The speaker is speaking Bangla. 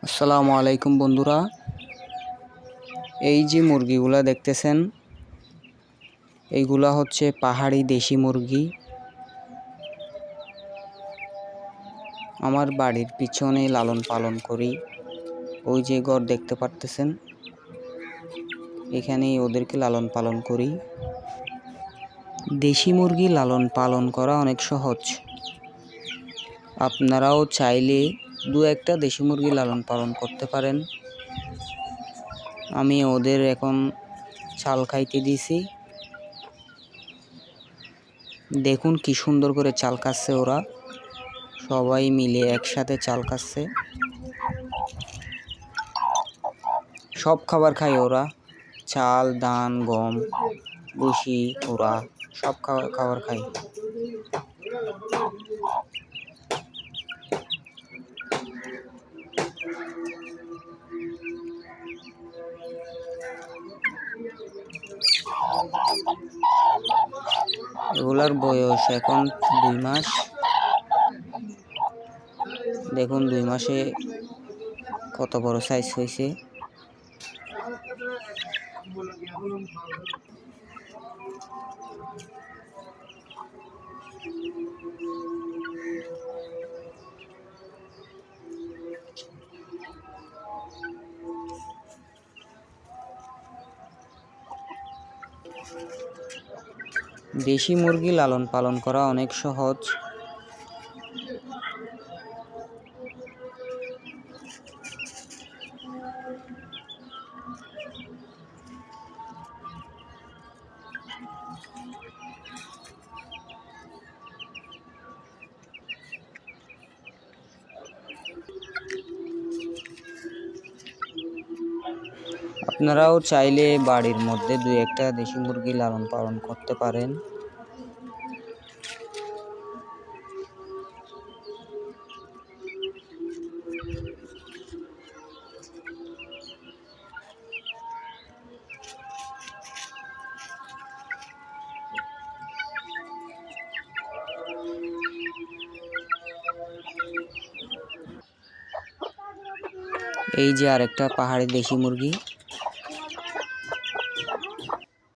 আসসালামু আলাইকুম বন্ধুরা, এই যে মুরগিগুলা দেখতেছেন এইগুলা হচ্ছে পাহাড়ি দেশি মুরগি। আমার বাড়ির পিছনে লালন পালন করি। ওই যে ঘর দেখতে পারতেছেন, এখানেই ওদেরকে লালন পালন করি। দেশি মুরগি লালন পালন করা অনেক সহজ। আপনারাও চাইলে দু একটা দেশি মুরগি লালন পালন করতে পারেন। আমি ওদের এখন চাল খাইতে দিছি। দেখুন কি সুন্দর করে চাল খাচ্ছে ওরা, সবাই মিলে একসাথে চাল খাচ্ছে। সব খাবার খায় ওরা, চাল, ধান, গম, ভুসি, ওরা সব খাবার খায়। এগুলার বয়স এখন 2 মাস। দেখুন 2 মাসে কত বড় সাইজ হয়েছে। দেশি মুরগি লালন পালন করা অনেক সহজ। আপনারাও চাইলে বাড়ির মধ্যে 2-1টা দেশি মুরগি লালন পালন করতে পারেন। এই যে আরেকটা পাহাড়ি দেশি মুরগি।